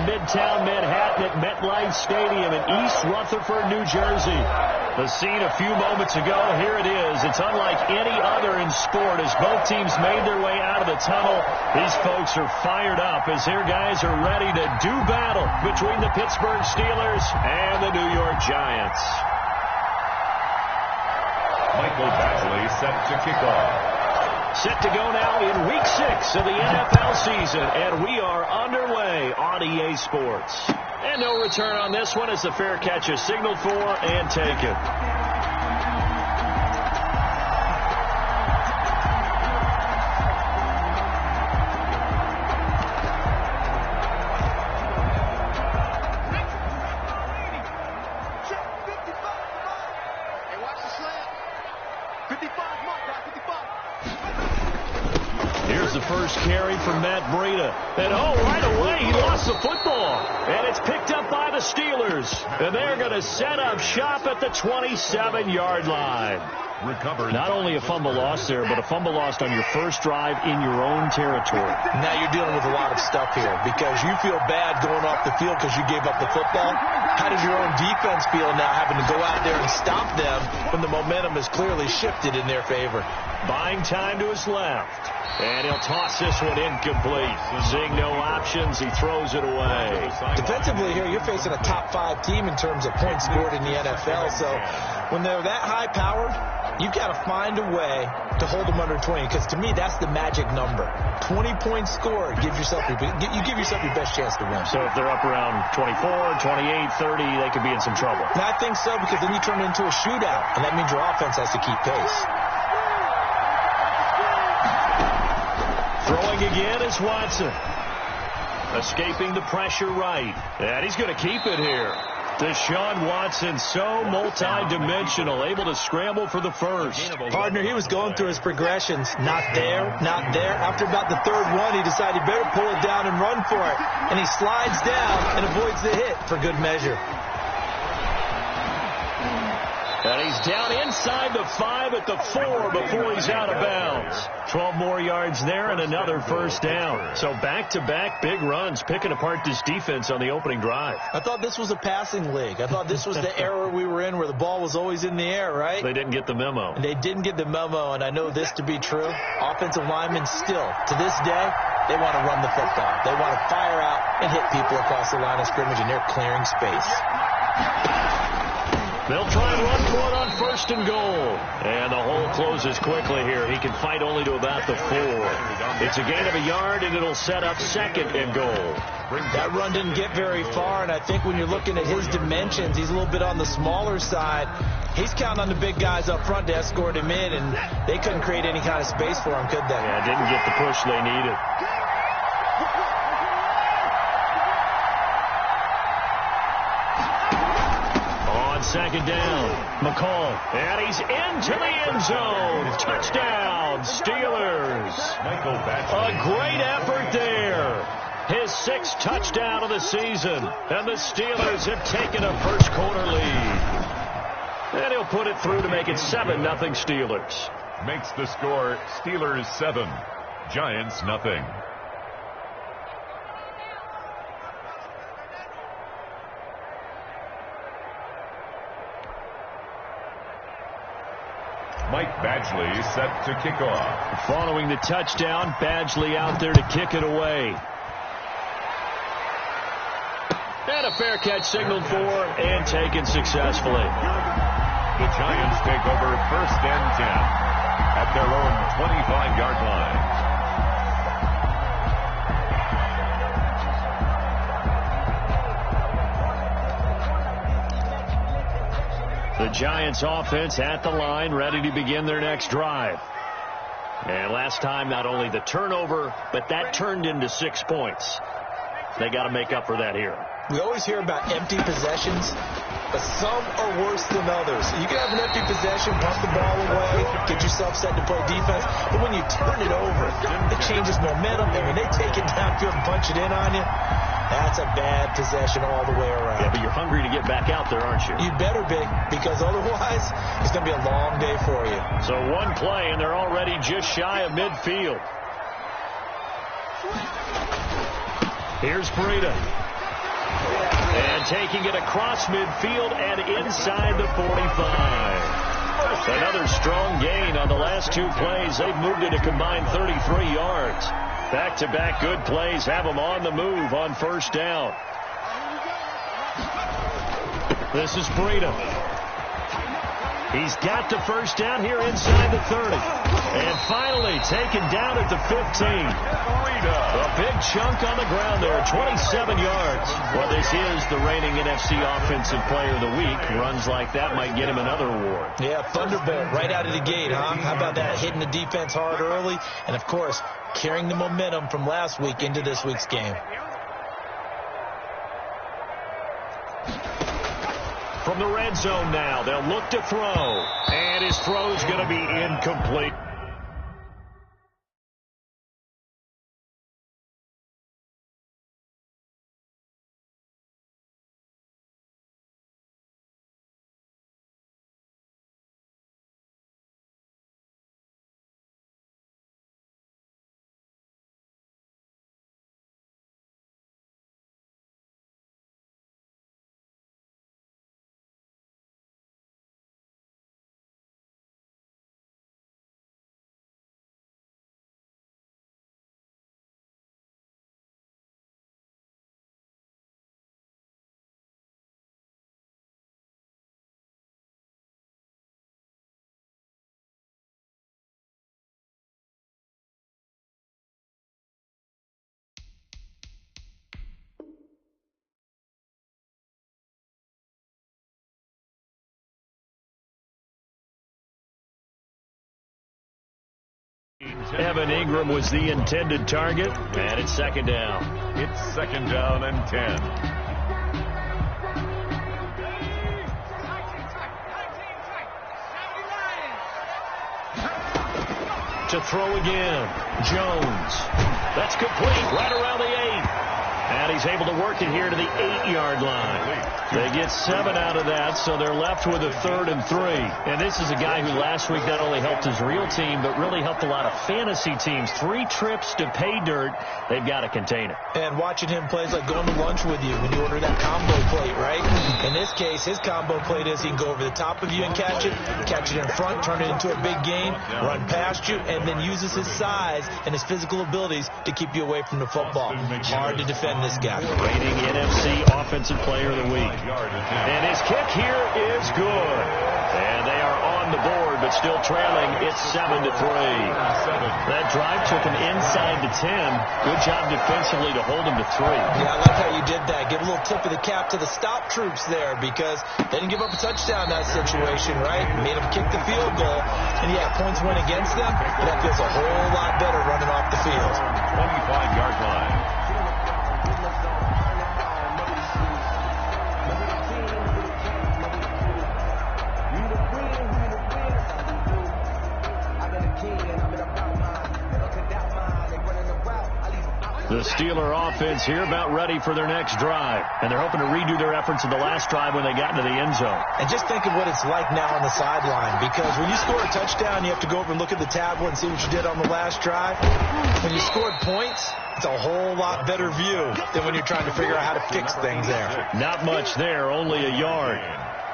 Midtown Manhattan at MetLife Stadium in East Rutherford, New Jersey. The scene a few moments ago, here it is. It's unlike any other in sport as both teams made their way out of the tunnel. These folks are fired up as their guys are ready to do battle between the Pittsburgh Steelers and the New York Giants. Michael Badgley set to kick off. Set to go now in Week 6 of the NFL season, and we are underway on EA Sports. And no return on this one as the fair catch is signaled for and taken. Here's the first carry from Matt Breida. And right away he lost the football. And it's picked up by the Steelers. And they're going to set up shop at the 27-yard line. Recovered. Not only a fumble lost there, but a fumble lost on your first drive in your own territory. Now you're dealing with a lot of stuff here because you feel bad going off the field because you gave up the football. How does your own defense feel now having to go out there and stop them when the momentum is clearly shifted in their favor? Buying time to his left. And he'll toss this one incomplete. Seeing no options, he throws it away. Defensively here, you're facing a top-5 team in terms of points scored in the NFL. So when they're that high-powered, you've got to find a way to hold them under 20, because to me, that's the magic number. 20 points scored, you give yourself your best chance to win. So if they're up around 24, 28, 30, they could be in some trouble. And I think so, because then you turn it into a shootout, and that means your offense has to keep pace. Throwing again is Watson. Escaping the pressure right. And he's going to keep it here. Deshaun Watson, so multi-dimensional, able to scramble for the first. Partner, he was going through his progressions. Not there, not there. After about the third one, he decided he better pull it down and run for it. And he slides down and avoids the hit for good measure. And he's down inside the 5 at the 4 before he's out of bounds. 12 more yards there and another first down. So back-to-back big runs, picking apart this defense on the opening drive. I thought this was a passing league. I thought this was the era we were in where the ball was always in the air, right? They didn't get the memo. And they didn't get the memo, and I know this to be true. Offensive linemen still, to this day, they want to run the football. They want to fire out and hit people across the line of scrimmage, and they're clearing space. They'll try and run for it on first and goal. And the hole closes quickly here. He can fight only to about the 4. It's a gain of a yard, and it'll set up second and goal. That run didn't get very far, and I think when you're looking at his dimensions, he's a little bit on the smaller side. He's counting on the big guys up front to escort him in, and they couldn't create any kind of space for him, could they? Yeah, didn't get the push they needed. Second down, McCall, and he's into the end zone. Touchdown, Steelers. A great effort there. His 6th touchdown of the season, and the Steelers have taken a first-quarter lead. And he'll put it through to make it 7-0 Steelers. Makes the score Steelers 7, Giants nothing. Mike Badgley set to kick off. Following the touchdown, Badgley out there to kick it away. And a fair catch signaled for and taken successfully. The Giants take over first and 10 at their own 25-yard line. The Giants offense at the line, ready to begin their next drive. And last time, not only the turnover, but that turned into 6 points. They got to make up for that here. We always hear about empty possessions, but some are worse than others. You can have an empty possession, punt the ball away, get yourself set to play defense, but when you turn it over, it changes momentum, and when they take it downfield and punch it in on you, that's a bad possession all the way around. Yeah, but you're hungry to get back out there, aren't you? You better be, because otherwise it's going to be a long day for you. So one play, and they're already just shy of midfield. Here's Breida. And taking it across midfield and inside the 45. Another strong gain on the last 2 plays. They've moved it a combined 33 yards. Back-to-back good plays have them on the move on first down. This is Breida. He's got the first down here inside the 30. And finally taken down at the 15. A big chunk on the ground there, 27 yards. Well, this is the reigning NFC Offensive Player of the Week. Runs like that might get him another award. Yeah, Thunderbolt right out of the gate, huh? How about that? Hitting the defense hard early. And, of course, carrying the momentum from last week into this week's game. From the red zone now, they'll look to throw. And his throw's going to be incomplete. Evan Ingram was the intended target, and it's second down. It's second down and 10. To throw again, Jones. That's complete right around the 8. And he's able to work it here to the 8-yard line. They get 7 out of that, so they're left with a 3rd and 3. And this is a guy who last week not only helped his real team, but really helped a lot of fantasy teams. 3 trips to pay dirt. They've got to contain it. And watching him play is like going to lunch with you when you order that combo plate, right? In this case, his combo plate is he can go over the top of you and catch it in front, turn it into a big gain, run past you, and then uses his size and his physical abilities to keep you away from the football. Hard to defend this guy. Reigning NFC Offensive Player of the Week. And his kick here is good. And they are on the board, but still trailing. It's 7-3. That drive took him inside the 10. Good job defensively to hold him to 3. Yeah, I like how you did that. Give a little tip of the cap to the stop troops there because they didn't give up a touchdown in that situation, right? Made them kick the field goal. And, yeah, points went against them, but that feels a whole lot better running off the field. 25-yard line. The Steeler offense here about ready for their next drive. And they're hoping to redo their efforts in the last drive when they got into the end zone. And just think of what it's like now on the sideline. Because when you score a touchdown, you have to go over and look at the tablet and see what you did on the last drive. When you scored points, it's a whole lot better view than when you're trying to figure out how to fix things there. Not much there, only a yard.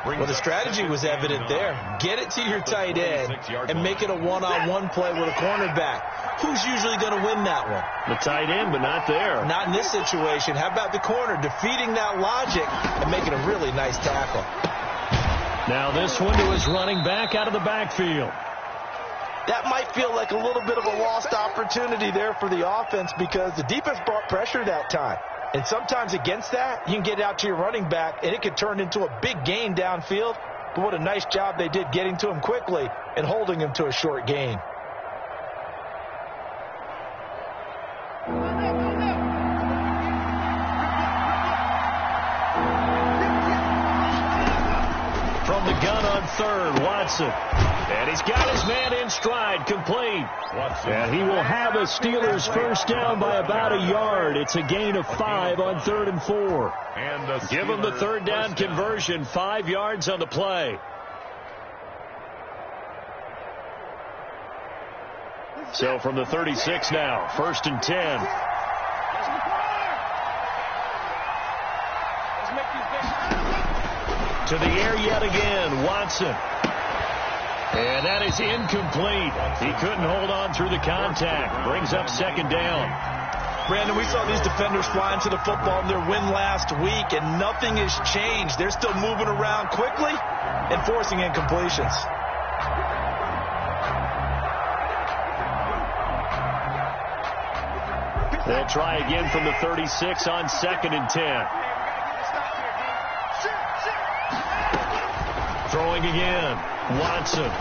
Well, the strategy was evident there. Get it to your tight end and make it a one-on-one play with a cornerback. Who's usually going to win that one? The tight end, but not there. Not in this situation. How about the corner defeating that logic and making a really nice tackle? Now this one to his running back out of the backfield. That might feel like a little bit of a lost opportunity there for the offense because the defense brought pressure that time. And sometimes against that, you can get out to your running back, and it could turn into a big gain downfield. But what a nice job they did getting to him quickly and holding him to a short gain. From the gun on third, Watson. And he's got his man in stride, complete. And he will have a Steelers first down by about a yard. It's a gain of 5 on 3rd and 4. And give him the third down conversion, 5 yards on the play. So from the 36 now, 1st and 10. To the air yet again, Watson. And that is incomplete. He couldn't hold on through the contact. Brings up second down. Brandon, we saw these defenders flying to the football in their win last week, and nothing has changed. They're still moving around quickly and forcing incompletions. They'll try again from the 36 on 2nd and 10. Throwing again. Watson.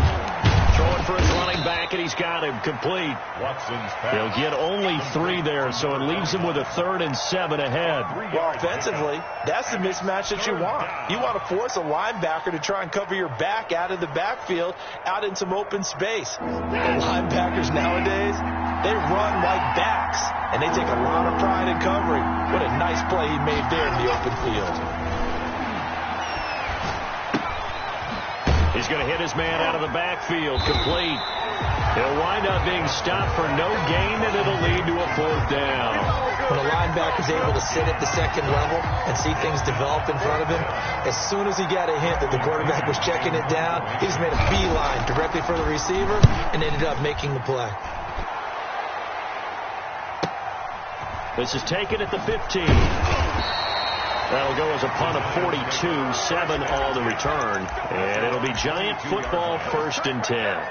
Throwing for his running back, and he's got him complete. He'll get only 3 there, so it leaves him with a 3rd and 7 ahead. Well, offensively, that's the mismatch that you want. You want to force a linebacker to try and cover your back out of the backfield, out in some open space. The linebackers nowadays, they run like backs, and they take a lot of pride in covering. What a nice play he made there in the open field. He's going to hit his man out of the backfield, complete. He'll wind up being stopped for no gain, and it'll lead to a 4th down. When a linebacker is able to sit at the second level and see things develop in front of him, as soon as he got a hint that the quarterback was checking it down, he just made a beeline directly for the receiver and ended up making the play. This is taken at the 15. That'll go as a punt of 42, 7 on the return. And it'll be Giant football, 1st and 10.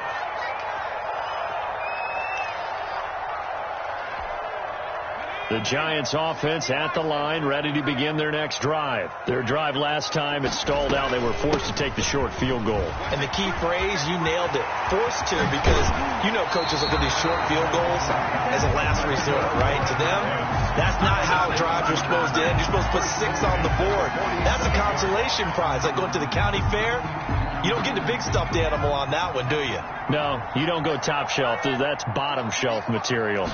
The Giants offense at the line, ready to begin their next drive. Their drive last time, it stalled out. They were forced to take the short field goal. And the key phrase, you nailed it. Forced to, because you know coaches look at these short field goals as a last resort, right? To them, that's not how drives are supposed to end. You're supposed to put 6 on the board. That's a consolation prize. Like going to the county fair, you don't get the big stuffed animal on that one, do you? No, you don't go top shelf. That's bottom shelf material.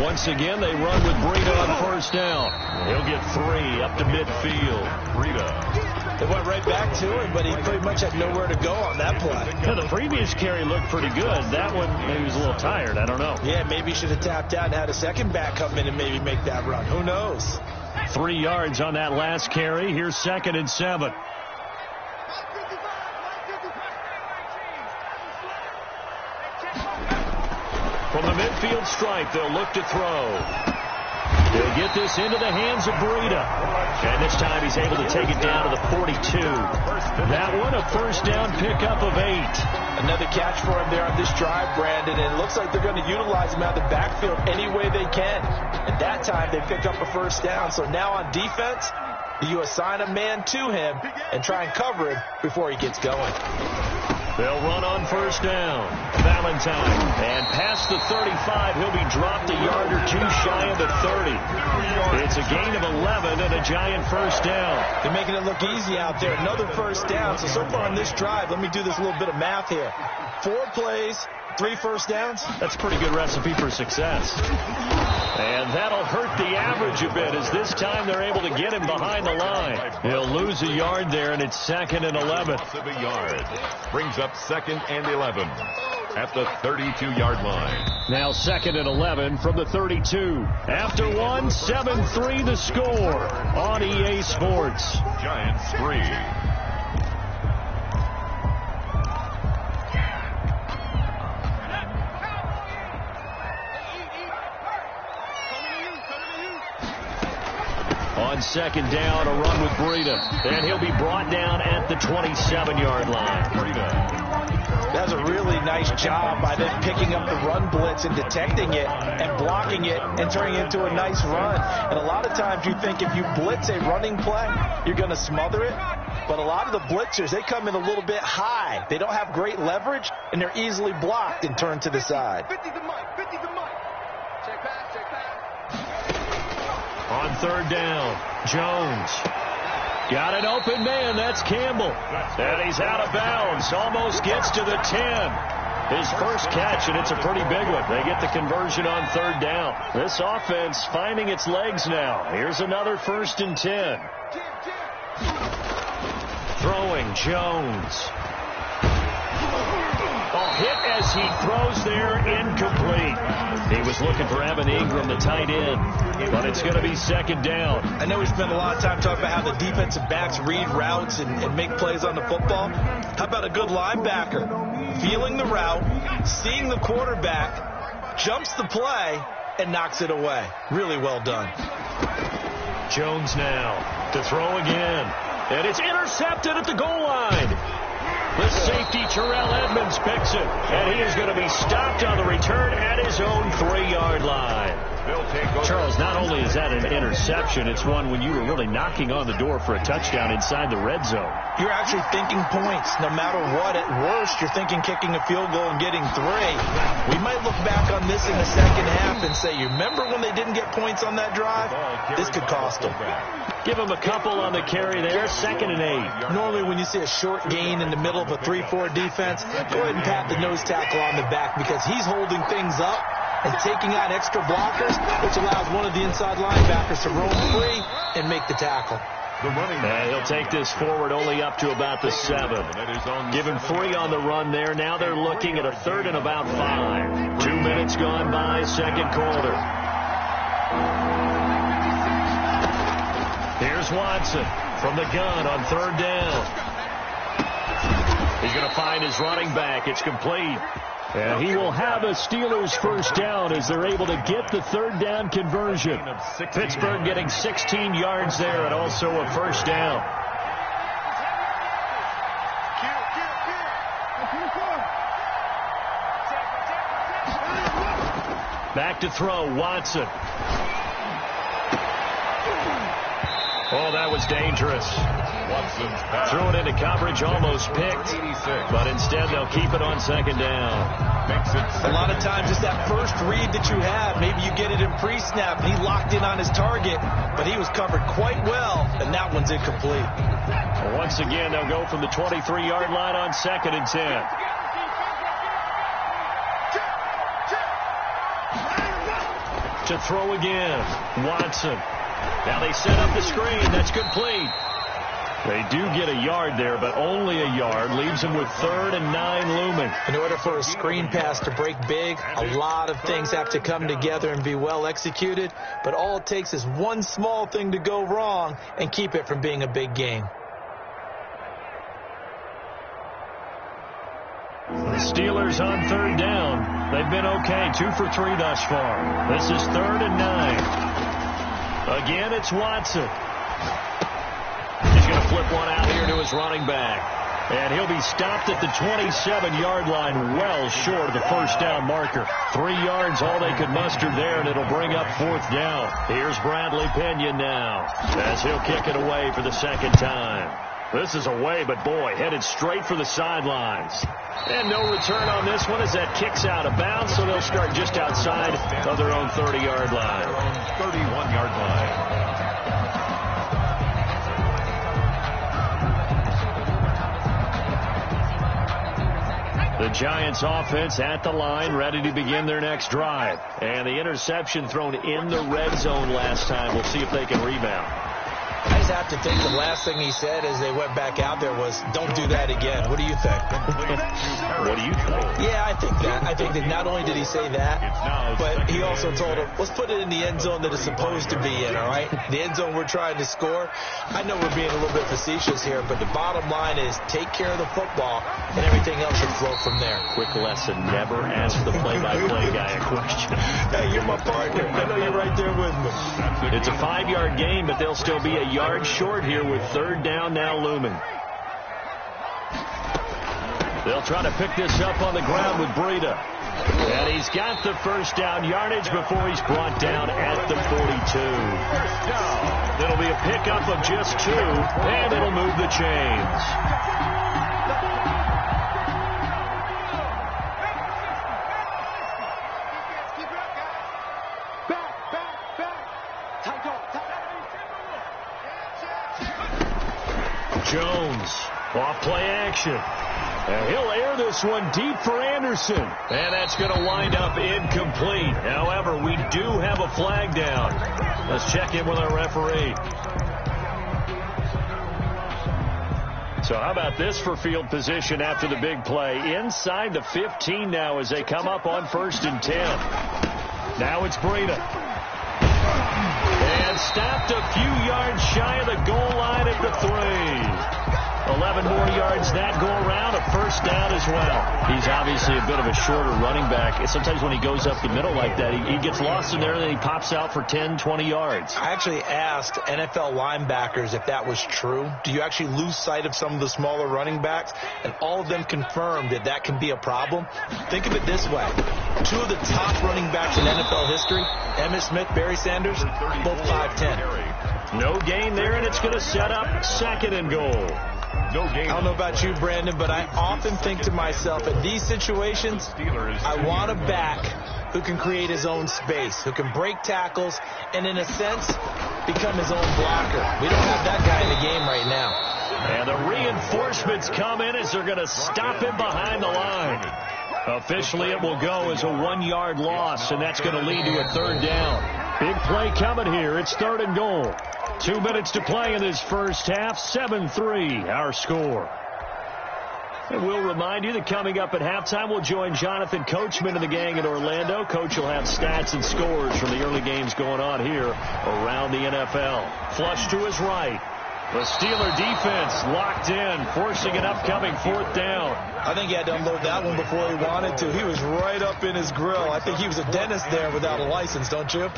Once again, they run with Breida on 1st down. He'll get 3 up to midfield. Breida. They went right back to him, but he pretty much had nowhere to go on that play. Yeah, the previous carry looked pretty good. That one, maybe he was a little tired. I don't know. Yeah, maybe he should have tapped out and had a second back come in and maybe make that run. Who knows? 3 yards on that last carry. Here's 2nd and 7. From the midfield stripe, they'll look to throw. They'll get this into the hands of Breida. And this time he's able to take it down to the 42. That one, a 1st down pickup of 8. Another catch for him there on this drive, Brandon, and it looks like they're going to utilize him out of the backfield any way they can. And that time they pick up a 1st down. So now on defense, you assign a man to him and try and cover him before he gets going. They'll run on 1st down. Valentine. And past the 35, he'll be dropped a yard or 2 shy of the 30. It's a gain of 11 and a Giant 1st down. They're making it look easy out there. Another 1st down. So far on this drive, let me do this little bit of math here. 4 plays, 3 1st downs. That's a pretty good recipe for success. And that'll hurt the average a bit, as this time they're able to get him behind the line. He'll lose a yard there, and it's 2nd and 11. A yard. Brings up 2nd and 11 at the 32-yard line. Now 2nd and 11 from the 32. After one, 7-3 the score on EA Sports. Giants 3. On 2nd down, a run with Breida. And he'll be brought down at the 27-yard line. That's a really nice job by them picking up the run blitz and detecting it and blocking it and turning it into a nice run. And a lot of times you think if you blitz a running play, you're going to smother it. But a lot of the blitzers, they come in a little bit high. They don't have great leverage, and they're easily blocked and turned to the side. On 3rd down, Jones. Got an open man. That's Campbell. And he's out of bounds. Almost gets to the 10. His first catch, and it's a pretty big one. They get the conversion on 3rd down. This offense finding its legs now. Here's another 1st and 10. Throwing, Jones. Hit as he throws there, incomplete. He was looking for Evan Ingram, the tight end, but it's going to be second down. I know we spent a lot of time talking about how the defensive backs read routes and make plays on the football. How about a good linebacker feeling the route, seeing the quarterback, jumps the play, and knocks it away. Really well done. Jones now to throw again, and it's intercepted at the goal line. The safety, Terrell Edmonds, picks it, and he is going to be stopped on the return at his own 3-yard line. Charles, not only is that an interception, it's one when you were really knocking on the door for a touchdown inside the red zone. You're actually thinking points. No matter what, at worst, you're thinking kicking a field goal and getting 3. We might look back on this in the second half and say, you remember when they didn't get points on that drive? This could cost them. Give him a couple on the carry there, 2nd and 8. Normally when you see a short gain in the middle of a 3-4 defense, go ahead and pat the nose tackle on the back because he's holding things up and taking out extra blockers, which allows one of the inside linebackers to roam free and make the tackle. And he'll take this forward only up to about the 7. Give him 3 on the run there. Now they're looking at a 3rd and about 5. 2 minutes gone by, second quarter. Here's Watson from the gun on 3rd down. He's going to find his running back. It's complete. And he will have a Steelers first down as they're able to get the 3rd down conversion. Pittsburgh getting 16 yards there and also a first down. Back to throw, Watson. Oh, that was dangerous. Threw it into coverage, almost picked, but instead they'll keep it on 2nd down. A lot of times it's that first read that you have. Maybe you get it in pre-snap, and he locked in on his target, but he was covered quite well, and that one's incomplete. Once again, they'll go from the 23-yard line on 2nd and 10. To throw again, Watson. Now they set up the screen. That's complete. They do get a yard there, but only a yard. Leaves them with 3rd and 9 looming. In order for a screen pass to break big, a lot of things have to come together and be well executed. But all it takes is one small thing to go wrong and keep it from being a big game. The Steelers on 3rd down. They've been okay. 2 for 3 thus far. This is 3rd and 9. Again, it's Watson. He's going to flip one out here to his running back. And he'll be stopped at the 27-yard line, well short of the first down marker. 3 yards, all they could muster there, and it'll bring up 4th down. Here's Bradley Pinion now, as he'll kick it away for the 2nd time. This is away, but boy, headed straight for the sidelines. And no return on this one as that kicks out of bounds, so they'll start just outside of their own 30-yard line. 31-yard line. The Giants offense at the line, ready to begin their next drive. And the interception thrown in the red zone last time. We'll see if they can rebound. I just have to think the last thing he said as they went back out there was, don't do that again. What do you think? What do you think? Yeah, I think that. I think that not only did he say that, but he also told him, let's put it in the end zone that it's supposed to be in, all right? The end zone we're trying to score. I know we're being a little bit facetious here, but the bottom line is take care of the football, and everything else should flow from there. Quick lesson, never ask the play-by-play guy a question. Hey, you're my partner. I know you're right there with me. It's a 5-yard gain, but they'll still be a yard short here with 3rd down now looming. They'll try to pick this up on the ground with Breida. And he's got the first down yardage before he's brought down at the 42. It'll be a pickup of just 2, and it'll move the chains. Jones, off play action. And he'll air this one deep for Anderson. And that's going to wind up incomplete. However, we do have a flag down. Let's check in with our referee. So how about this for field position after the big play? Inside the 15 now as they come up on 1st and 10. Now it's Breida. And stopped a few yards shy of the goal line at the 3. 11 more yards that go around, a 1st down as well. He's obviously a bit of a shorter running back. Sometimes when he goes up the middle like that, he gets lost in there and then he pops out for 10, 20 yards. I actually asked NFL linebackers if that was true. Do you actually lose sight of some of the smaller running backs? And all of them confirmed that that can be a problem. Think of it this way. 2 of the top running backs in NFL history, Emmitt Smith, Barry Sanders, both 5'10". No gain there, and it's going to set up 2nd and goal. No game. I don't know about you, Brandon, but I often think to myself, in these situations, I want a back who can create his own space, who can break tackles, and in a sense, become his own blocker. We don't have that guy in the game right now. And the reinforcements come in as they're going to stop him behind the line. Officially, it will go as a 1-yard loss, and that's going to lead to a 3rd down. Big play coming here. It's 3rd and goal. 2 minutes to play in this first half. 7-3, our score. And we'll remind you that coming up at halftime, we'll join Jonathan Coachman and the gang in Orlando. Coach will have stats and scores from the early games going on here around the NFL. Flush to his right. The Steeler defense locked in, forcing an upcoming 4th down. I think he had to unload that one before he wanted to. He was right up in his grill. I think he was a dentist there without a license, don't you?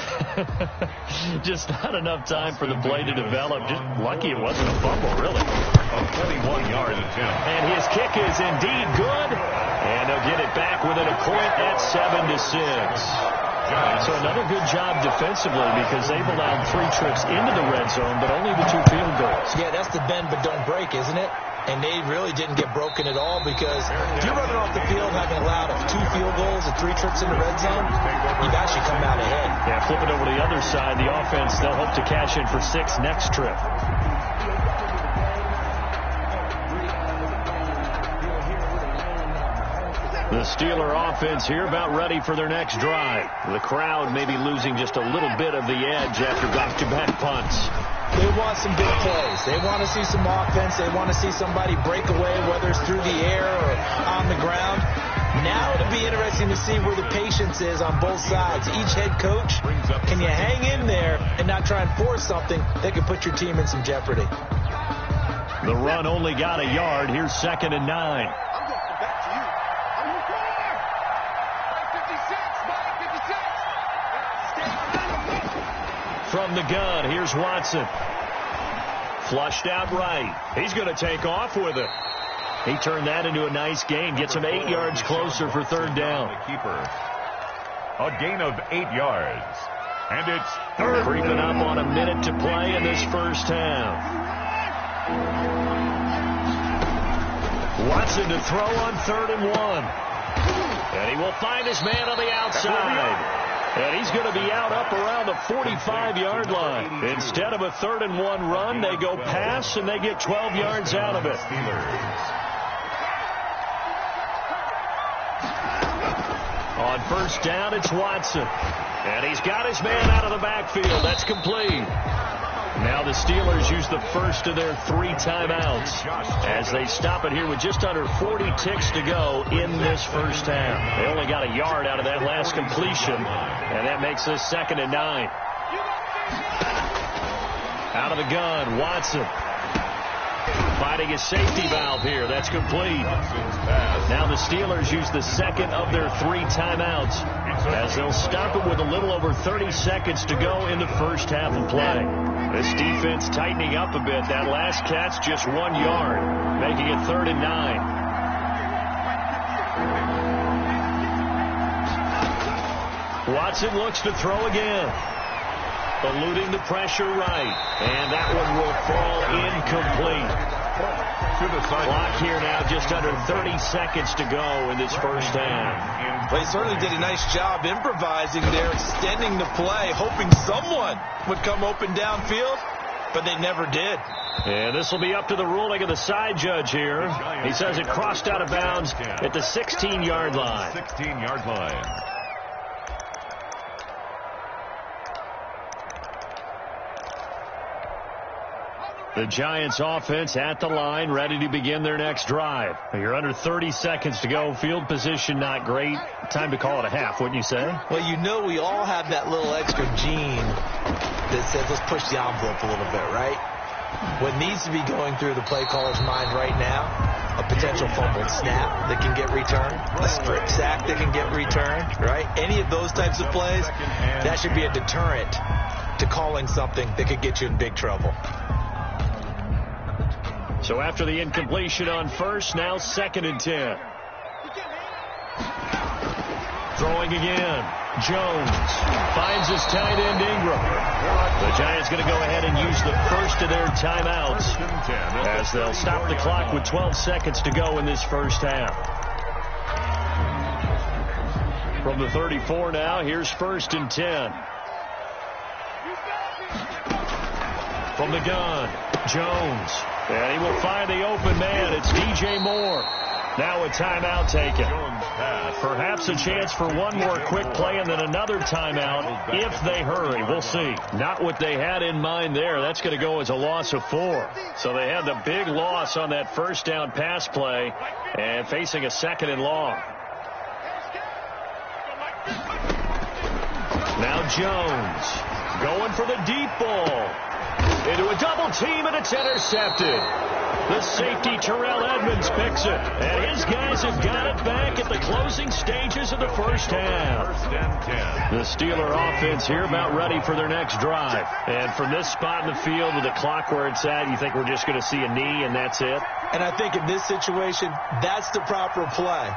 Just not enough time for the play to develop. Just lucky it wasn't a fumble, really. A 21-yard attempt. And his kick is indeed good. And they'll get it back within a point at 7-6. So another good job defensively because they've allowed 3 trips into the red zone, but only the 2 field goals. Yeah, that's the bend but don't break, isn't it? And they really didn't get broken at all because if you're running off the field having allowed 2 field goals and 3 trips in the red zone, you've actually come out ahead. Yeah, flip it over to the other side. The offense, they'll hope to cash in for 6 next trip. The Steeler offense here about ready for their next drive. The crowd may be losing just a little bit of the edge after back-to-back punts. They want some big plays. They want to see some offense. They want to see somebody break away, whether it's through the air or on the ground. Now it'll be interesting to see where the patience is on both sides. Each head coach, can you hang in there and not try and force something that could put your team in some jeopardy? The run only got a yard. Here's 2nd and 9. From the gun, here's Watson. Flushed out right. He's going to take off with it. He turned that into a nice gain. Gets him 8 yards closer for 3rd down. A gain of 8 yards. And it's 3rd. Creeping up on a minute to play in this first half. Watson to throw on 3rd and 1. And he will find his man on the outside. And he's going to be out up around the 45-yard line. Instead of a 3rd and 1 run, they go pass, and they get 12 yards out of it. On 1st down, it's Watson. And he's got his man out of the backfield. That's complete. Now the Steelers use the first of their 3 timeouts as they stop it here with just under 40 ticks to go in this first half. They only got a yard out of that last completion, and that makes this 2nd and 9. Out of the gun, Watson. Finding a safety valve here. That's complete. Now the Steelers use the 2nd of their 3 timeouts as they'll stop it with a little over 30 seconds to go in the first half of play. This defense tightening up a bit. That last catch just 1 yard, making it 3rd and 9. Watson looks to throw again. Eluding the pressure right. And that one will fall incomplete. Clock here now, just under 30 seconds to go in this first half. They certainly did a nice job improvising there, extending the play, hoping someone would come open downfield, but they never did. And this will be up to the ruling of the side judge here. He says it crossed out of bounds at the 16-yard line. 16-yard line. The Giants offense at the line, ready to begin their next drive. You're under 30 seconds to go. Field position not great. Time to call it a half, wouldn't you say? Well, you know we all have that little extra gene that says let's push the envelope a little bit, right? What needs to be going through the play caller's mind right now, a potential fumbled snap that can get returned, a strip sack that can get returned, right? Any of those types of plays, that should be a deterrent to calling something that could get you in big trouble. So after the incompletion on first, now 2nd and 10. Throwing again. Jones finds his tight end Ingram. The Giants going to go ahead and use the first of their timeouts as they'll stop the clock with 12 seconds to go in this first half. From the 34 now, here's 1st and 10. From the gun, Jones. And he will find the open man. It's DJ Moore. Now a timeout taken. Perhaps a chance for one more quick play and then another timeout if they hurry. We'll see. Not what they had in mind there. That's going to go as a loss of 4. So they had the big loss on that first down pass play and facing a 2nd and long. Now Jones going for the deep ball. Into a double team, and it's intercepted. The safety, Terrell Edmonds, picks it. And his guys have got it back at the closing stages of the first half. The Steeler offense here about ready for their next drive. And from this spot in the field with the clock where it's at, you think we're just going to see a knee and that's it? And I think in this situation, that's the proper play.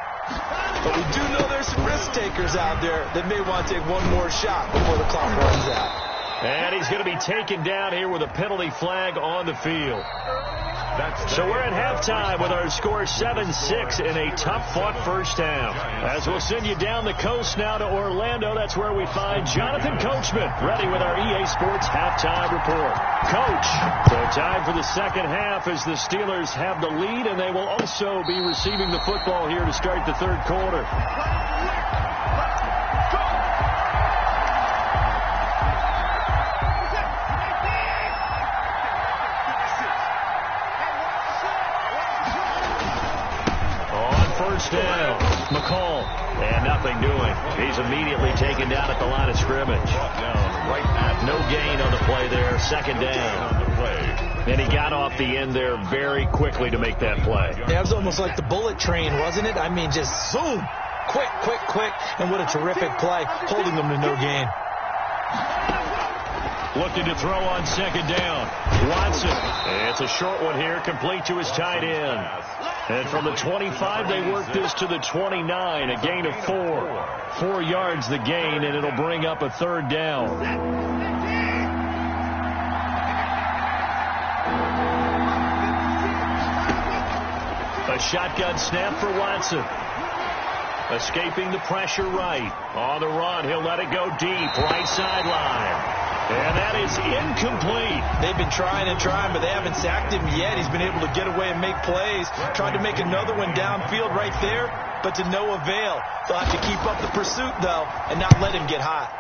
But we do know there's some risk takers out there that may want to take one more shot before the clock runs out. And he's going to be taken down here with a penalty flag on the field. So we're at halftime with our score 7-6 in a tough-fought first half. As we'll send you down the coast now to Orlando, that's where we find Jonathan Coachman, ready with our EA Sports halftime report. Coach, so time for the second half as the Steelers have the lead, and they will also be receiving the football here to start the third quarter. Down. McCall. And nothing doing. He's immediately taken down at the line of scrimmage. No gain on the play there. 2nd down. And he got off the end there very quickly to make that play. Yeah, it was almost like the bullet train, wasn't it? I mean, just zoom. Quick, quick, quick. And what a terrific play, holding them to no gain. Looking to throw on 2nd down. Watson. It's a short one here, complete to his tight end. And from the 25, they work this to the 29, a gain of 4. 4 yards the gain, and it'll bring up a 3rd down. A shotgun snap for Watson. Escaping the pressure right. On the run, he'll let it go deep, right sideline. And that is incomplete. They've been trying and trying, but they haven't sacked him yet. He's been able to get away and make plays. Tried to make another one downfield right there, but to no avail. They'll have to keep up the pursuit, though, and not let him get hot.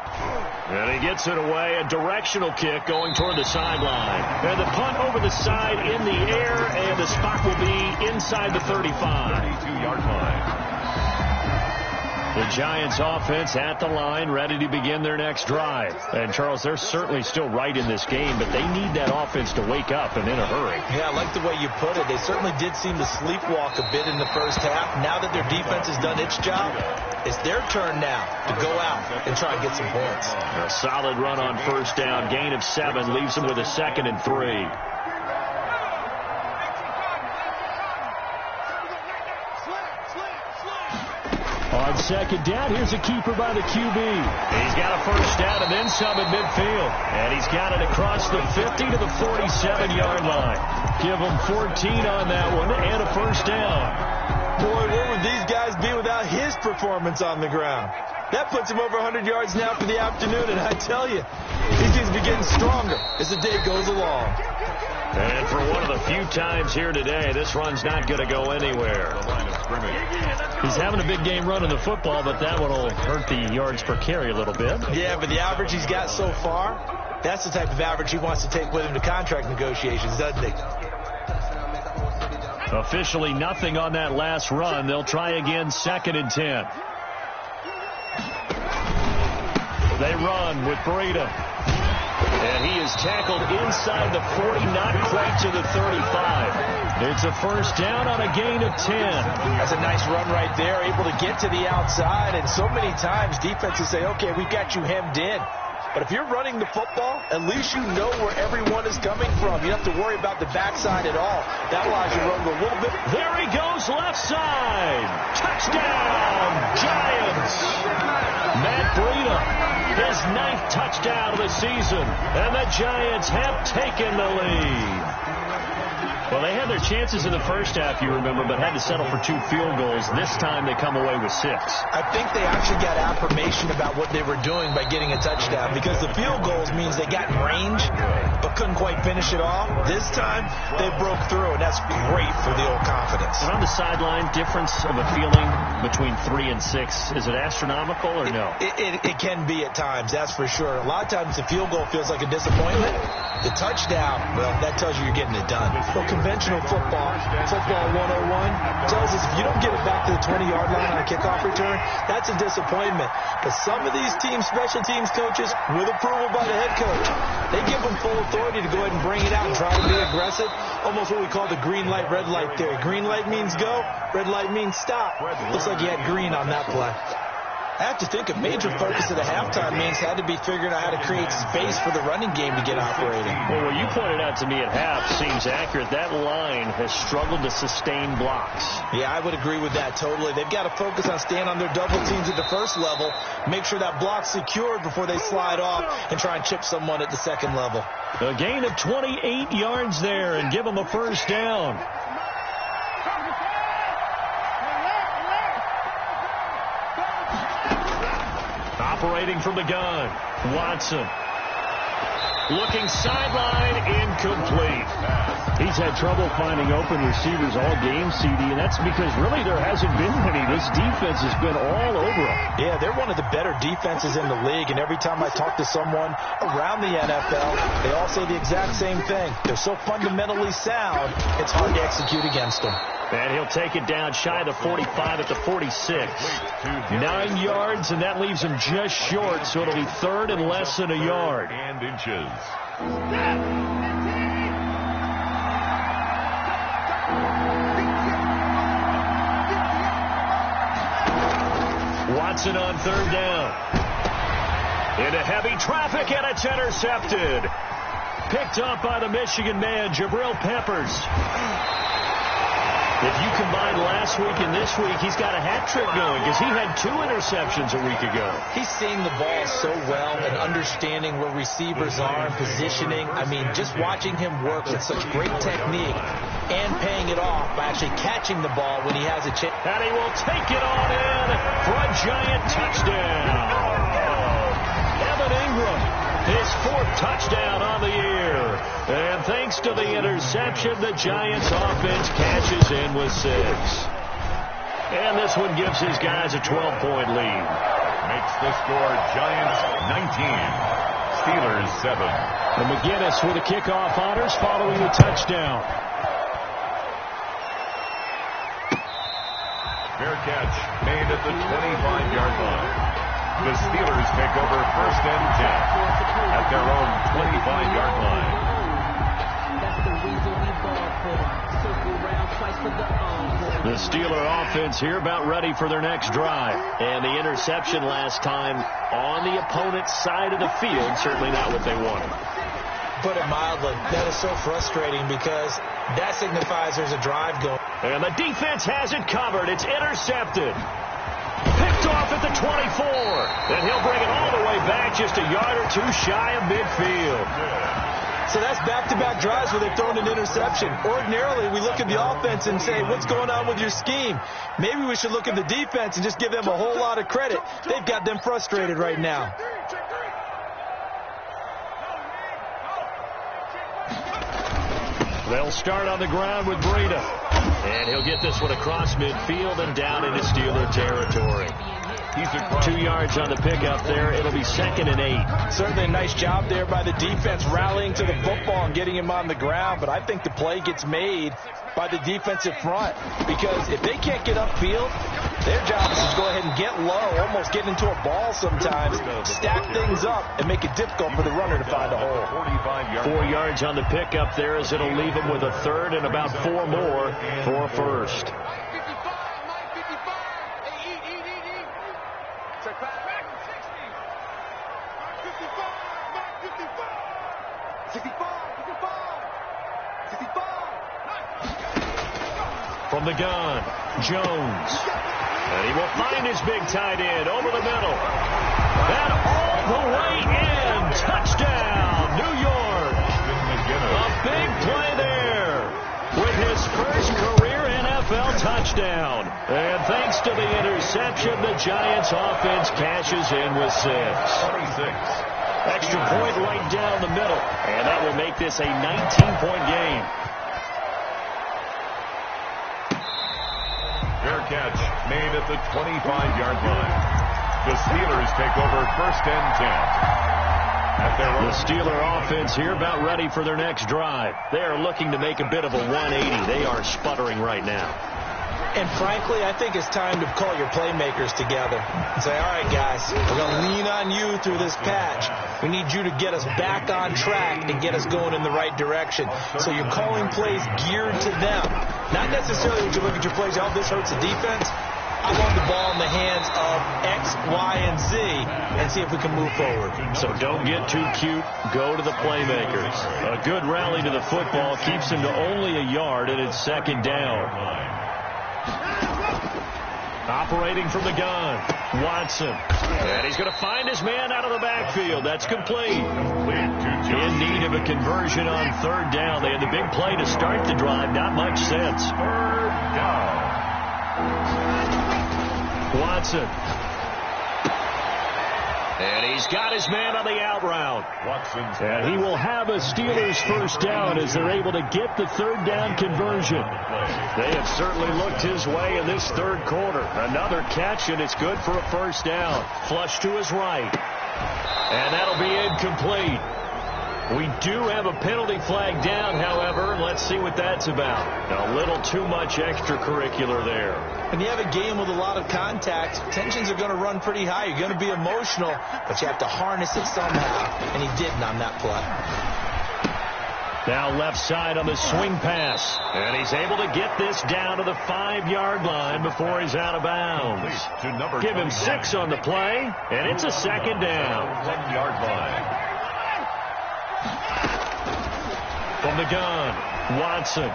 And he gets it away, a directional kick going toward the sideline. And the punt over the side in the air, and the spot will be inside the 35. 32-yard line. The Giants offense at the line, ready to begin their next drive. And, Charles, they're certainly still right in this game, but they need that offense to wake up and in a hurry. Yeah, I like the way you put it. They certainly did seem to sleepwalk a bit in the first half. Now that their defense has done its job, it's their turn now to go out and try and get some points. A solid run on first down, gain of 7, leaves them with a 2nd and 3. On 2nd down, here's a keeper by the QB. He's got a first down and then some at midfield. And he's got it across the 50 to the 47-yard line. Give him 14 on that one and a first down. Boy, where would these guys be without his performance on the ground? That puts him over 100 yards now for the afternoon, and I tell you, he seems to be getting stronger as the day goes along. And for one of the few times here today, this run's not going to go anywhere. He's having a big game running the football, but that one will hurt the yards per carry a little bit. Yeah, but the average he's got so far, That's the type of average he wants to take with him to contract negotiations, doesn't he? Officially nothing on that last run. They'll try again, 2nd and 10. They run with Breida. And he is tackled inside the 40, not quite to the 35. It's a first down on a gain of 10. That's a nice run right there, able to get to the outside. And so many times defenses say, okay, we've got you hemmed in. But if you're running the football, at least you know where everyone is coming from. You don't have to worry about the backside at all. That allows you to run a little bit. There he goes, left side. Touchdown, Giants. Matt Breida, his 9th touchdown of the season. And the Giants have taken the lead. Well, they had their chances in the first half, you remember, but had to settle for 2 field goals. This time they come away with 6. I think they actually got affirmation about what they were doing by getting a touchdown, because the field goals means they got in range but couldn't quite finish it off. This time they broke through, and that's great for the old confidence. And on the sideline, difference of a feeling between 3 and 6, is it astronomical or no? It can be at times, that's for sure. A lot of times the field goal feels like a disappointment. The touchdown, well, that tells you you're getting it done. Well, conventional football 101, tells us if you don't get it back to the 20-yard line on a kickoff return, that's a disappointment. But some of these team special teams coaches, with approval by the head coach, they give them full authority to go ahead and bring it out and try to be aggressive. Almost what we call the green light, red light theory. Green light means go, red light means stop. Looks like you had green on that play. I have to think a major focus of the halftime means had to be figuring out how to create space for the running game to get operating. Well, what you pointed out to me at half seems accurate. That line has struggled to sustain blocks. Yeah, I would agree with that totally. They've got to focus on staying on their double teams at the first level, make sure that block's secured before they slide off and try and chip someone at the second level. A gain of 28 yards there and give them a first down. Operating from the gun, Watson. Looking sideline, incomplete. He's had trouble finding open receivers all game, CD, and that's because really there hasn't been any. This defense has been all over him. Yeah, they're one of the better defenses in the league, and every time I talk to someone around the NFL, they all say the exact same thing. They're so fundamentally sound, it's hard to execute against them. And he'll take it down shy of the 45 at the 46. 9 yards, and that leaves him just short, so it'll be 3rd and less than a yard. And inches. Watson on 3rd down. Into heavy traffic, and it's intercepted. Picked up by the Michigan man, Jabril Peppers. If you combine last week and this week, he's got a hat trick going because he had 2 interceptions a week ago. He's seeing the ball so well and understanding where receivers are and positioning. I mean, just watching him work with such great technique and paying it off by actually catching the ball when he has a chance. And he will take it on in for a Giant touchdown. Evan Ingram, his 4th touchdown on the year. And thanks to the interception, the Giants offense cashes in with 6. And this one gives his guys a 12-point lead. Makes the score Giants 19, Steelers 7. And McGinnis with the kickoff honors following the touchdown. Fair catch made at the 25-yard line. The Steelers take over 1st and 10 at their own 25-yard line. The Steeler offense here about ready for their next drive. And the interception last time on the opponent's side of the field, certainly not what they wanted. Put it mildly, that is so frustrating because that signifies there's a drive going. And the defense has it covered. It's intercepted. Picked off at the 24. And he'll bring it all the way back just a yard or 2 shy of midfield. So that's back-to-back drives where they've thrown an interception. Ordinarily, we look at the offense and say, what's going on with your scheme? Maybe we should look at the defense and just give them a whole lot of credit. They've got them frustrated right now. They'll start on the ground with Breida. And he'll get this one across midfield and down into Steeler territory. 2 yards on the pickup there. It'll be 2nd and 8. Certainly a nice job there by the defense rallying to the football and getting him on the ground. But I think the play gets made by the defensive front, because if they can't get upfield, their job is to go ahead and get low, almost get into a ball sometimes, stack things up, and make it difficult for the runner to find a hole. 4 yards on the pickup there, as it'll leave him with a 3rd and about 4 more for a 1st. From the gun, Jones. And he will find his big tight end over the middle. And all the way in. Touchdown, New York. A big play there with his first career NFL touchdown. And thanks to the interception, the Giants offense cashes in with 6. Extra point right down the middle. And that will make this a 19-point game. Fair catch made at the 25-yard line. The Steelers take over 1st and 10. The Steeler offense here about ready for their next drive. They are looking to make a bit of a 180. They are sputtering right now. And frankly, I think it's time to call your playmakers together and say, all right, guys, we're going to lean on you through this patch. We need you to get us back on track and get us going in the right direction. So you're calling plays geared to them. Not necessarily would you look at your plays, oh, this hurts the defense. I want the ball in the hands of X, Y, and Z and see if we can move forward. So don't get too cute. Go to the playmakers. A good rally to the football keeps him to only a yard, and it's 2nd down. Operating from the gun, Watson. And he's going to find his man out of the backfield. That's complete. In need of a conversion on 3rd down. They had the big play to start the drive. Not much sense. 3rd down. Watson. And he's got his man on the out route. And he will have a Steelers 1st down as they're able to get the 3rd down conversion. They have certainly looked his way in this 3rd quarter. Another catch, and it's good for a 1st down. Flush to his right. And that'll be incomplete. We do have a penalty flag down, however. Let's see what that's about. A little too much extracurricular there. When you have a game with a lot of contact, tensions are going to run pretty high. You're going to be emotional, but you have to harness it somehow, and he didn't on that play. Now left side on the swing pass, and he's able to get this down to the 5-yard line before he's out of bounds. Give him 6 on the play, and it's a 2nd down. 1-yard line. From the gun, Watson.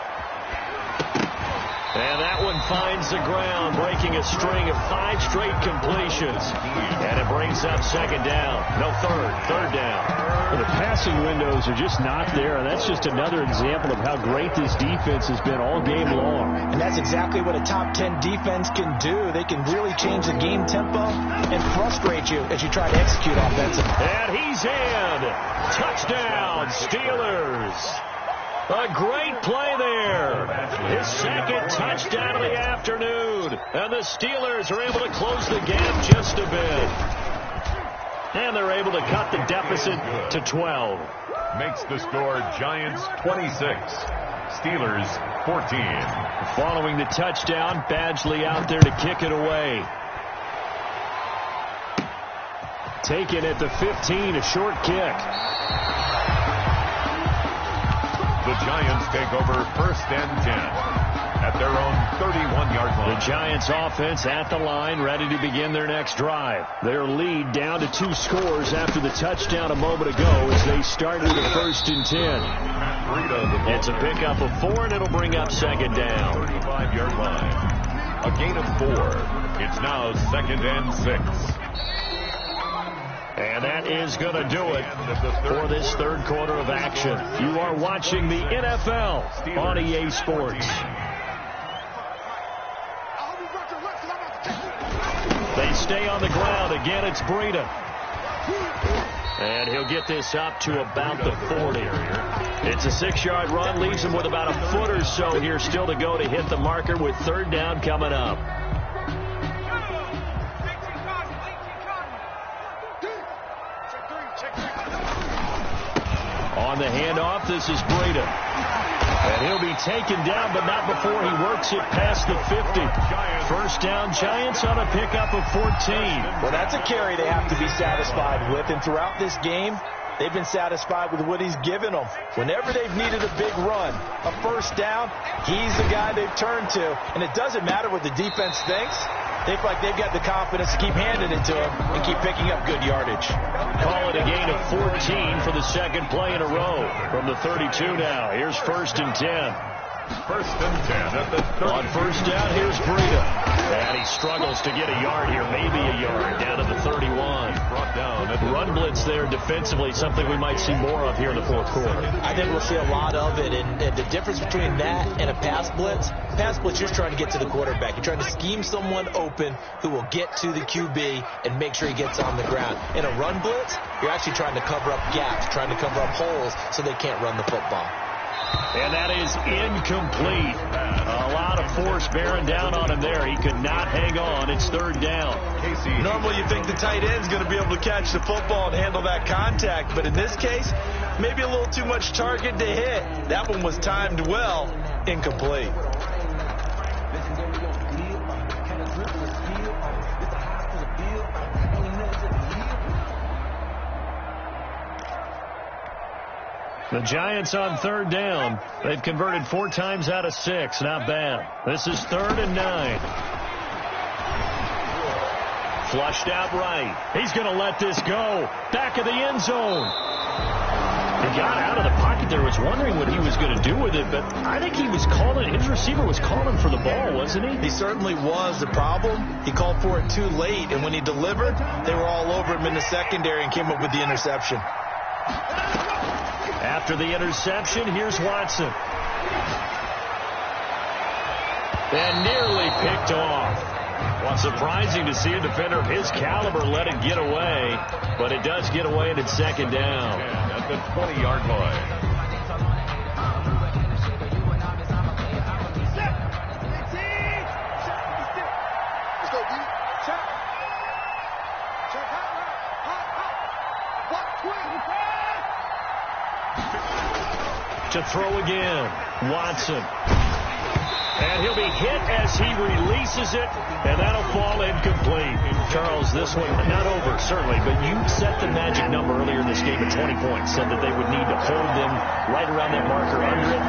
And that one finds the ground, breaking a string of 5 straight completions. And it brings up 2nd down. No, 3rd down. Well, the passing windows are just not there, and that's just another example of how great this defense has been all game long. And that's exactly what a top 10 defense can do. They can really change the game tempo and frustrate you as you try to execute offensively. And he's in. Touchdown, Steelers. A great play there. His 2nd touchdown of the afternoon. And the Steelers are able to close the gap just a bit. And they're able to cut the deficit to 12. Makes the score Giants 26. Steelers 14. Following the touchdown, Badgley out there to kick it away. Taken at the 15, a short kick. The Giants take over 1st and 10 at their own 31-yard line. The Giants offense at the line, ready to begin their next drive. Their lead down to 2 scores after the touchdown a moment ago as they start with a 1st and 10. It's a pickup of 4, and it'll bring up 2nd down. 35-yard line. A gain of 4. It's now 2nd and 6. And that is going to do it for this 3rd quarter of action. You are watching the NFL on EA Sports. They stay on the ground. Again, it's Breida. And he'll get this up to about the 40. It's a 6-yard run. Leaves him with about a foot or so here still to go to hit the marker with 3rd down coming up. on the handoff. This is Breida. And he'll be taken down, but not before he works it past the 50. First down, Giants on a pickup of 14. Well, that's a carry they have to be satisfied with. And throughout this game, they've been satisfied with what he's given them. Whenever they've needed a big run, a first down, he's the guy they've turned to. And it doesn't matter what the defense thinks. They feel like they've got the confidence to keep handing it to him and keep picking up good yardage. Call it a gain of 14 for the second play in a row. From the 32 now, here's 1st and 10. 1st and 10 at the 30. On first down, here's Breida. And he struggles to get a yard here, maybe a yard, down to the 31. Brought down at the Run blitz there defensively, something we might see more of here in the fourth quarter. I think we'll see a lot of it, and the difference between that and a pass blitz, you're trying to get to the quarterback. You're trying to scheme someone open who will get to the QB and make sure he gets on the ground. In a run blitz, you're actually trying to cover up gaps, trying to cover up holes so they can't run the football. And that is incomplete. A lot of force bearing down on him there. He could not hang on. It's 3rd down. Normally you think the tight end's going to be able to catch the football and handle that contact, but in this case, maybe a little too much target to hit. That one was timed well, incomplete. The Giants on 3rd down. They've converted 4 times out of 6. Not bad. This is 3rd and 9. Flushed out right. He's going to let this go. Back of the end zone. He got out of the pocket there. Was wondering what he was going to do with it, but I think he was calling. His receiver was calling for the ball, wasn't he? He certainly was. The problem, he called for it too late, and when he delivered, they were all over him in the secondary and came up with the interception. After the interception, here's Watson. And nearly picked off. Well, surprising to see a defender of his caliber let it get away, but it does get away and it's 2nd down. At the 20-yard line. To throw again, Watson. And he'll be hit as he releases it, and that'll fall incomplete. Charles, this one not over, certainly, but you set the magic number earlier in this game at 20 points, said that they would need to hold them right around that marker under it.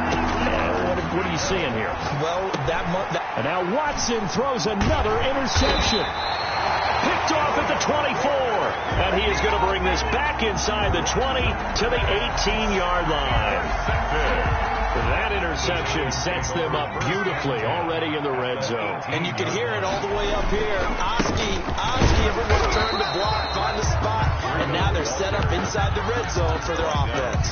What are you seeing here? Well, and now Watson throws another interception. Picked off at the 24, and he is going to bring this back inside the 20 to the 18-yard line. That interception sets them up beautifully already in the red zone. And you can hear it all the way up here. Oski, everyone turned to block, find the spot, and now they're set up inside the red zone for their offense.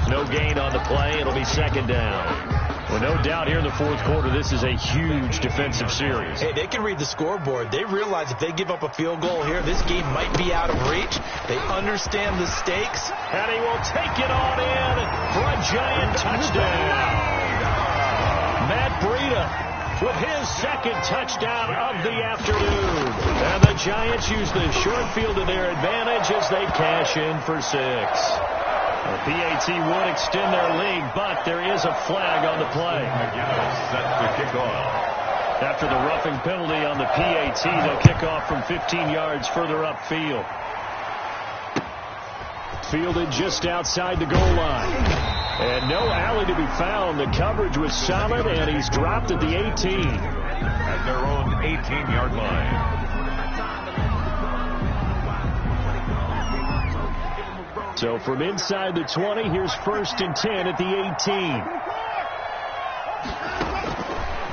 No gain on the play. It'll be 2nd down. Well, no doubt here in the fourth quarter, this is a huge defensive series. Hey, they can read the scoreboard. They realize if they give up a field goal here, this game might be out of reach. They understand the stakes. And he will take it on in for a Giant touchdown. Matt Breida with his 2nd touchdown of the afternoon. And the Giants use the short field to their advantage as they cash in for 6. The PAT would extend their lead, but there is a flag on the play. Set to kick off. After the roughing penalty on the PAT, they'll kick off from 15 yards further upfield. Fielded just outside the goal line. And no alley to be found. The coverage was solid, and he's dropped at the 18. At their own 18-yard line. So from inside the 20, here's 1st and 10 at the 18.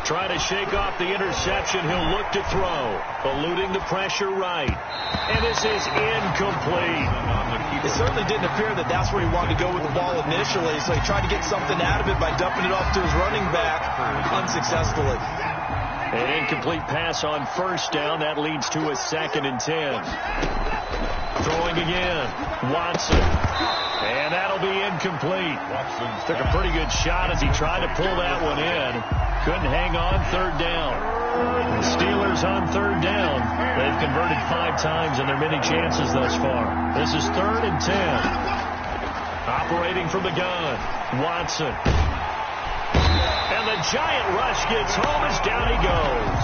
Try to shake off the interception. He'll look to throw. Eluding the pressure right. And this is incomplete. It certainly didn't appear that that's where he wanted to go with the ball initially, so he tried to get something out of it by dumping it off to his running back unsuccessfully. An incomplete pass on 1st down. That leads to a 2nd and 10. Throwing again. Watson. And that'll be incomplete. Took a pretty good shot as he tried to pull that one in. Couldn't hang on. 3rd down. The Steelers on 3rd down. They've converted 5 times in their many chances thus far. This is 3rd and 10. Operating from the gun, Watson. And the giant rush gets home as down he goes.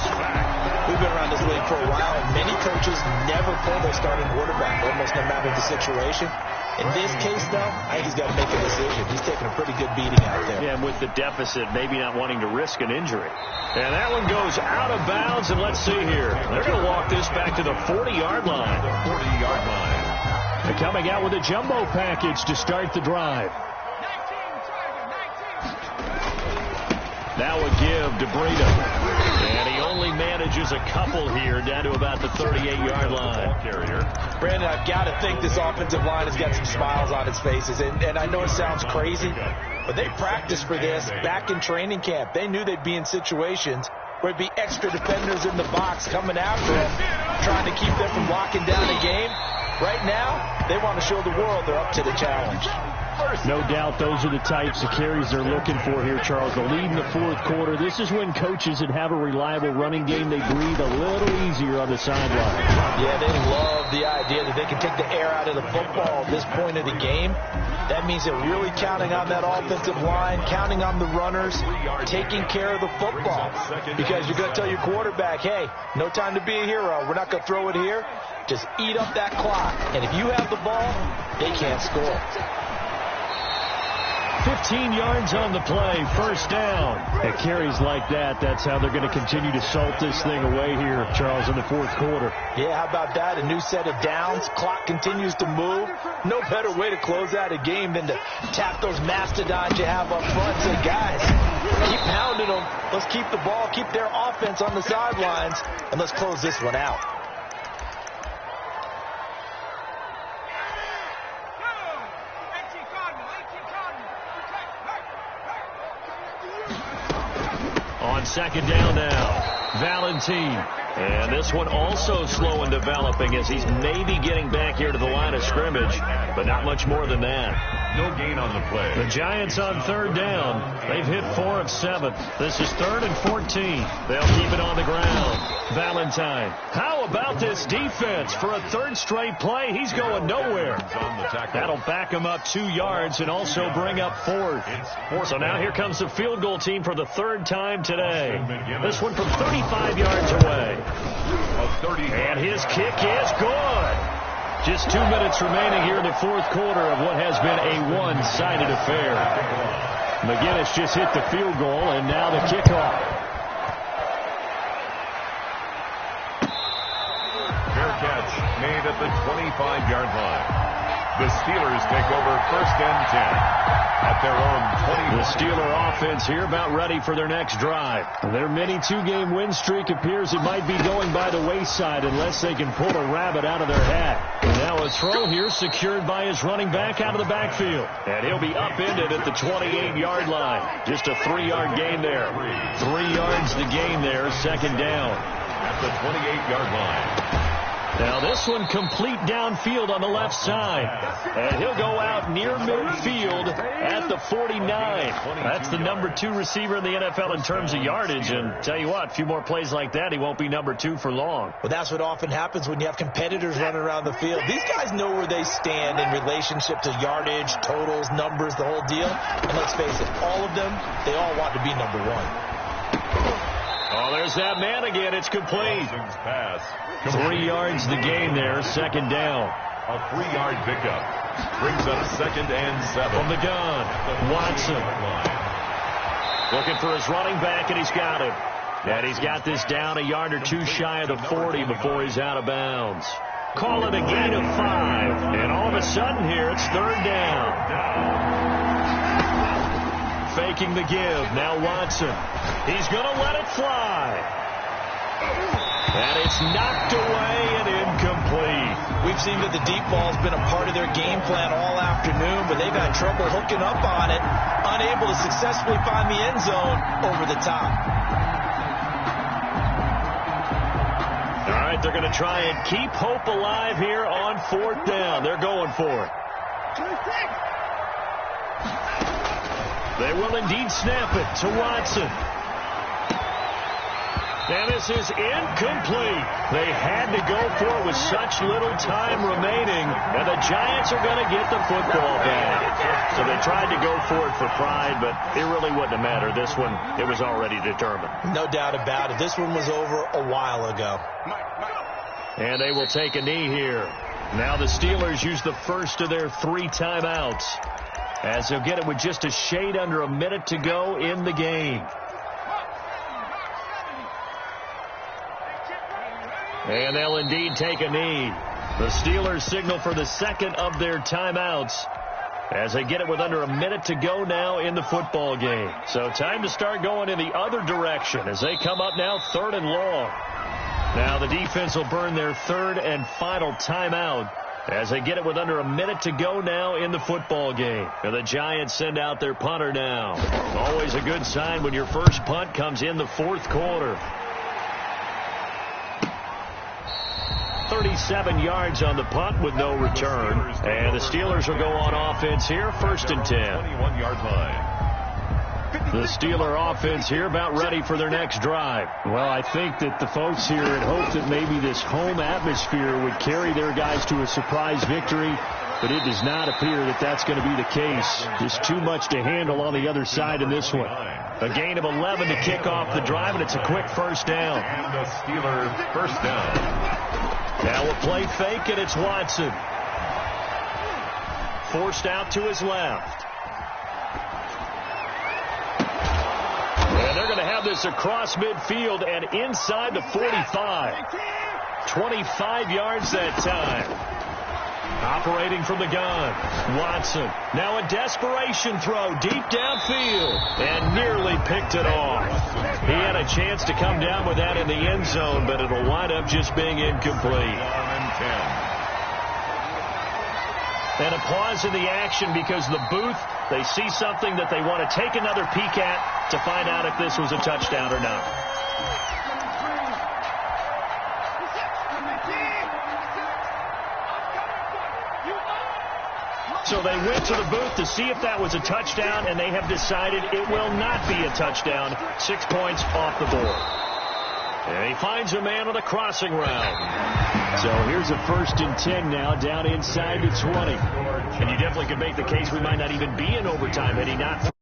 We've been around this league for a while, and many coaches never pull their starting quarterback, almost no matter the situation. In this case, though, I think he's got to make a decision. He's taking a pretty good beating out there. Yeah, and with the deficit, maybe not wanting to risk an injury. And that one goes out of bounds, and let's see here. They're going to walk this back to the 40-yard line. The 40-yard line. They're coming out with a jumbo package to start the drive. Now a give to Breida. And he only manages a couple here down to about the 38-yard line. Brandon, I've got to think this offensive line has got some smiles on its faces. And I know it sounds crazy, but they practiced for this back in training camp. They knew they'd be in situations where it'd be extra defenders in the box coming after them, trying to keep them from locking down the game. Right now, they want to show the world they're up to the challenge. No doubt those are the types of carries they're looking for here, Charles. The lead in the fourth quarter. This is when coaches that have a reliable running game, they breathe a little easier on the sideline. Yeah, they love the idea that they can take the air out of the football at this point of the game. That means they're really counting on that offensive line, counting on the runners, taking care of the football. Because you're going to tell your quarterback, hey, no time to be a hero. We're not going to throw it here. Just eat up that clock. And if you have the ball, they can't score. 15 yards on the play, first down. At carries like that, that's how they're going to continue to salt this thing away here, Charles, in the fourth quarter. Yeah, how about that? A new set of downs. Clock continues to move. No better way to close out a game than to tap those mastodons you have up front. Say, guys, keep pounding them. Let's keep the ball, keep their offense on the sidelines, and let's close this one out. On second down now, Valentine. And this one also slow in developing as he's maybe getting back here to the line of scrimmage, but not much more than that. No gain on the play. The Giants on third down. They've hit 4 of 7. This is 3rd and 14. They'll keep it on the ground. Valentine. How about this defense? For a third straight play, he's going nowhere. That'll back him up 2 yards and also bring up 4th. So now here comes the field goal team for the 3rd time today. This one from 35 yards away. And his kick is good. Just 2 minutes remaining here in the fourth quarter of what has been a one-sided affair. McGinnis just hit the field goal, and now the kickoff. Fair catch made at the 25-yard line. The Steelers take over 1st and 10 at their own 20. The Steeler offense here about ready for their next drive. Their mini 2-game win streak appears it might be going by the wayside unless they can pull a rabbit out of their hat. And now a throw here secured by his running back out of the backfield. And he'll be upended at the 28-yard line. Just a 3-yard gain there. 3 yards the gain there, second down. At the 28-yard line. Now this one complete downfield on the left side. And he'll go out near midfield at the 49. That's the number 2 receiver in the NFL in terms of yardage. And tell you what, a few more plays like that, he won't be number 2 for long. Well, that's what often happens when you have competitors running around the field. These guys know where they stand in relationship to yardage, totals, numbers, the whole deal. And let's face it, all of them, they all want to be number 1. Oh, there's that man again. It's complete. Pass. 3 yards the gain there, second down. A 3-yard pickup. Brings up 2nd and 7. From the gun, Watson. Looking for his running back, and he's got him. And he's got this down a yard or 2 shy of the 40 before he's out of bounds. Call it a gain of 5. And all of a sudden here, it's 3rd down. Faking the give. Now Watson. He's going to let it fly. And it's knocked away and incomplete. We've seen that the deep ball's been a part of their game plan all afternoon, but they've had trouble hooking up on it, unable to successfully find the end zone over the top. All right, they're going to try and keep hope alive here on 4th down. They're going for it. They will indeed snap it to Watson. And this is incomplete. They had to go for it with such little time remaining, and the Giants are going to get the football back. So they tried to go for it for pride, but it really wouldn't have mattered. This one, it was already determined. No doubt about it. This one was over a while ago. And they will take a knee here. Now the Steelers use the first of their 3 timeouts, as they'll get it with just a shade under a minute to go in the game. And they'll indeed take a knee. The Steelers signal for the second of their timeouts as they get it with under a minute to go now in the football game. So time to start going in the other direction as they come up now 3rd and long. Now the defense will burn their 3rd and final timeout as they get it with under a minute to go now in the football game. And the Giants send out their punter now. Always a good sign when your first punt comes in the 4th quarter. 37 yards on the punt with no return. And the Steelers will go on offense here, 1st and 10. 21-yard line. The Steeler offense here about ready for their next drive. Well, I think that the folks here had hoped that maybe this home atmosphere would carry their guys to a surprise victory, but it does not appear that that's going to be the case. Just too much to handle on the other side in this one. A gain of 11 to kick off the drive, and it's a quick first down. And the Steelers first down. Now a play fake, and it's Watson. Forced out to his left. And they're going to have this across midfield and inside the 45. 25 yards that time. Operating from the gun, Watson. Now a desperation throw deep downfield and nearly picked it off. He had a chance to come down with that in the end zone, but it'll wind up just being incomplete. And a pause in the action because the booth, they see something that they want to take another peek at to find out if this was a touchdown or not. So they went to the booth to see if that was a touchdown, and they have decided it will not be a touchdown. 6 points off the board. And he finds a man on a crossing route. So here's a 1st and 10 now down inside the 20. And you definitely could make the case we might not even be in overtime had he not